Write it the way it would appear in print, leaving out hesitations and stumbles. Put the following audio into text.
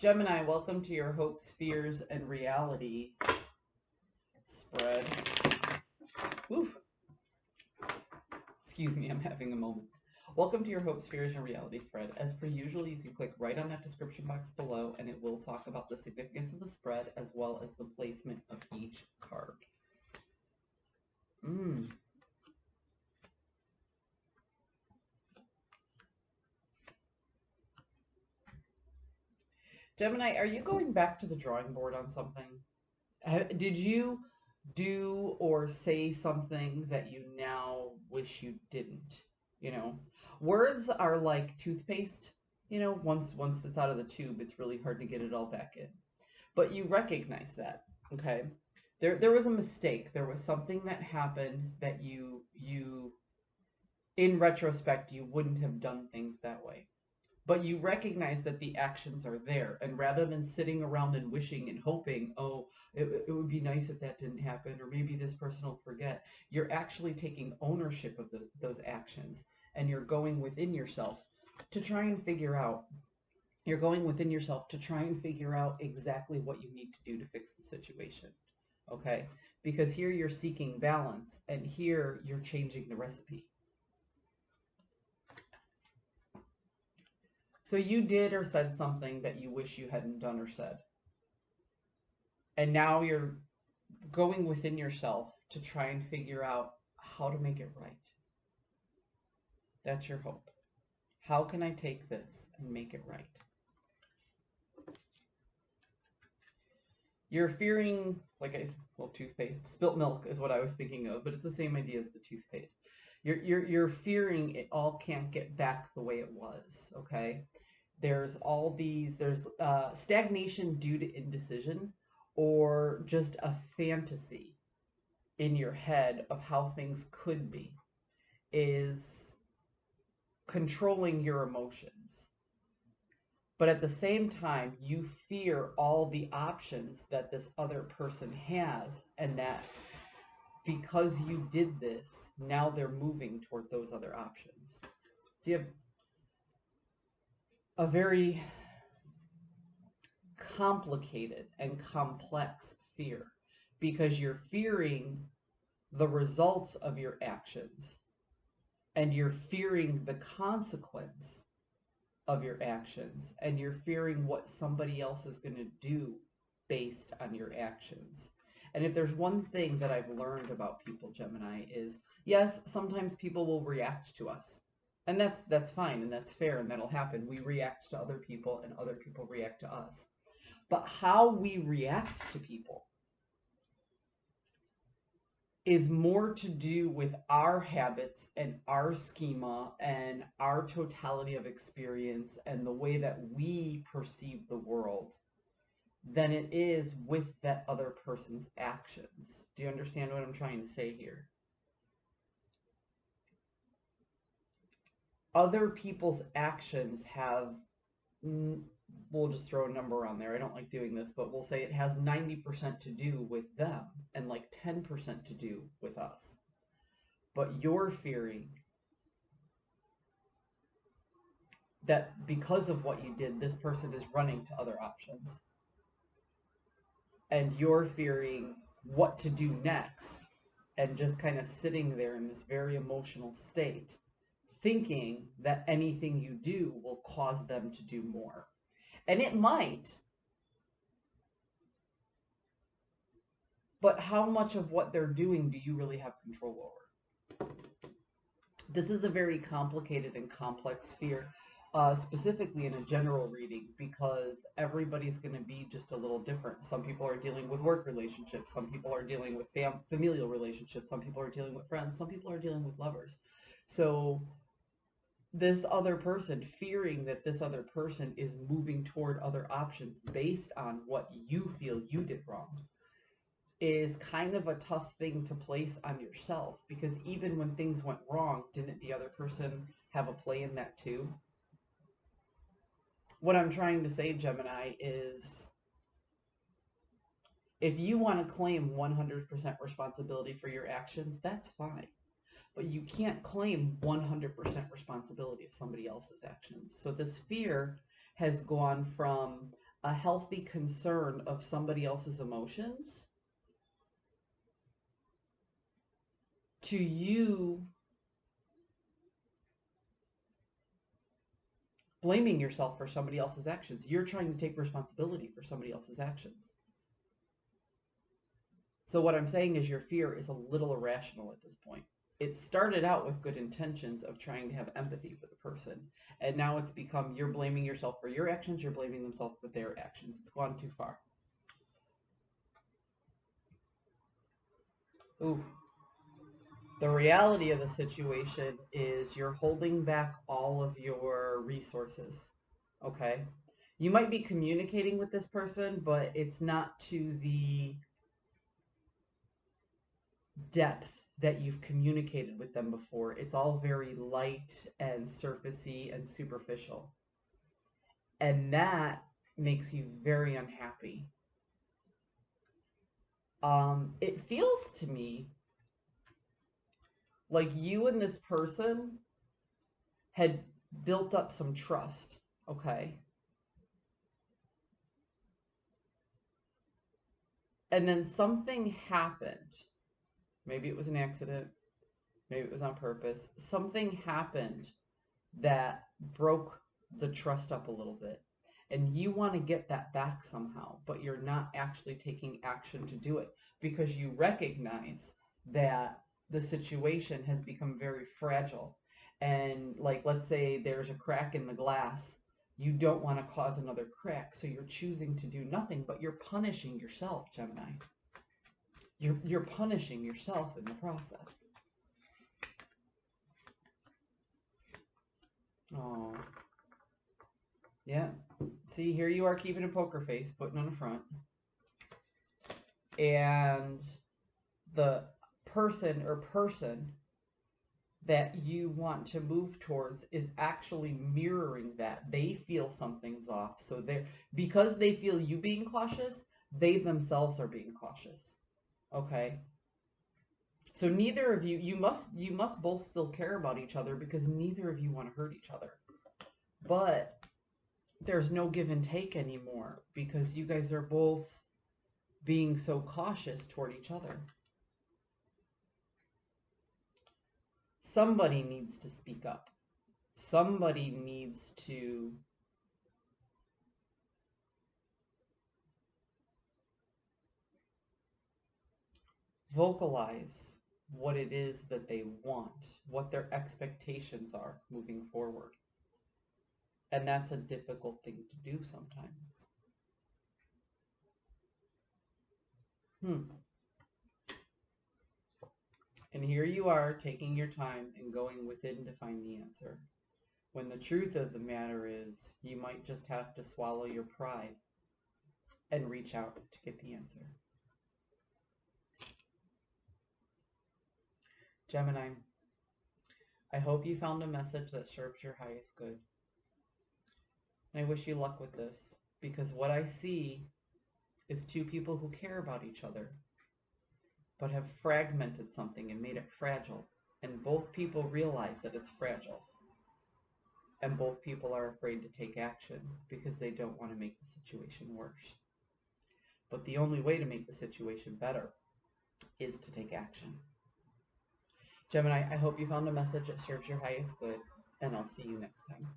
Gemini, welcome to your hopes, fears, and reality spread. Oof. Excuse me, I'm having a moment. Welcome to your hopes, fears, and reality spread. As per usual, you can click right on that description box below, and it will talk about the significance of the spread as well as the placement of each card. Gemini, are you going back to the drawing board on something? Did you do or say something that you now wish you didn't? You know, words are like toothpaste. Once it's out of the tube, it's really hard to get it all back in. But you recognize that, okay? There was a mistake. There was something that happened that you in retrospect you wouldn't have done things that way. But you recognize that the actions are there, and rather than sitting around and wishing and hoping, oh, it would be nice if that didn't happen, or maybe this person will forget, you're actually taking ownership of those actions, and you're going within yourself to try and figure out exactly what you need to do to fix the situation. Okay? Because here you're seeking balance, and here you're changing the recipe. So you did or said something that you wish you hadn't done or said. And now you're going within yourself to try and figure out how to make it right. That's your hope. How can I take this and make it right? You're fearing, toothpaste. Spilt milk is what I was thinking of, but it's the same idea as the toothpaste. You're fearing it all can't get back the way it was, okay? There's stagnation due to indecision or just a fantasy in your head of how things could be is controlling your emotions. But at the same time, you fear all the options that this other person has, and that because you did this, now they're moving toward those other options. So you have a very complicated and complex fear because you're fearing the results of your actions and you're fearing the consequence of your actions and you're fearing what somebody else is going to do based on your actions. And if there's one thing that I've learned about people, Gemini, is yes, sometimes people will react to us. And that's fine and that's fair and that'll happen. We react to other people and other people react to us. But how we react to people is more to do with our habits and our schema and our totality of experience and the way that we perceive the world than it is with that other person's actions. Do you understand what I'm trying to say here? Other people's actions have, we'll just throw a number on there. I don't like doing this, but we'll say it has 90% to do with them and like 10% to do with us. But you're fearing that because of what you did, this person is running to other options. And you're fearing what to do next and just kind of sitting there in this very emotional state, thinking that anything you do will cause them to do more. And it might, but how much of what they're doing do you really have control over? This is a very complicated and complex fear, specifically in a general reading, because everybody's going to be just a little different. Some people are dealing with work relationships. Some people are dealing with familial relationships. Some people are dealing with friends. Some people are dealing with lovers. So this other person, fearing that this other person is moving toward other options based on what you feel you did wrong, is kind of a tough thing to place on yourself, because even when things went wrong, didn't the other person have a play in that too? What I'm trying to say, Gemini, is if you want to claim 100% responsibility for your actions, that's fine. But you can't claim 100% responsibility of somebody else's actions. So this fear has gone from a healthy concern of somebody else's emotions to you blaming yourself for somebody else's actions. You're trying to take responsibility for somebody else's actions. So what I'm saying is your fear is a little irrational at this point. It started out with good intentions of trying to have empathy for the person. And now it's become you're blaming yourself for your actions, you're blaming themselves for their actions. It's gone too far. Ooh. The reality of the situation is you're holding back all of your resources. Okay? You might be communicating with this person, but it's not to the depth that you've communicated with them before. It's all very light and surfacey and superficial. And that makes you very unhappy. It feels to me like you and this person had built up some trust, okay? And then something happened. Maybe it was an accident, maybe it was on purpose. Something happened that broke the trust up a little bit. And you want to get that back somehow, but you're not actually taking action to do it because you recognize that the situation has become very fragile. And, like, let's say there's a crack in the glass. You don't want to cause another crack, so you're choosing to do nothing, but you're punishing yourself, Gemini. You're punishing yourself in the process. Oh. Yeah. See, here you are keeping a poker face, putting on a front. And the person or person that you want to move towards is actually mirroring that. They feel something's off. So they're, because they feel you being cautious, they themselves are being cautious. Okay? So neither of you must both still care about each other because neither of you want to hurt each other. But there's no give and take anymore because you guys are both being so cautious toward each other. Somebody needs to speak up. Somebody needs to vocalize what it is that they want, what their expectations are moving forward. And that's a difficult thing to do sometimes. And here you are taking your time and going within to find the answer. When the truth of the matter is, you might just have to swallow your pride and reach out to get the answer. Gemini, I hope you found a message that serves your highest good. And I wish you luck with this, because what I see is two people who care about each other, but have fragmented something and made it fragile. And both people realize that it's fragile. And both people are afraid to take action because they don't want to make the situation worse. But the only way to make the situation better is to take action. Gemini, I hope you found a message that serves your highest good, and I'll see you next time.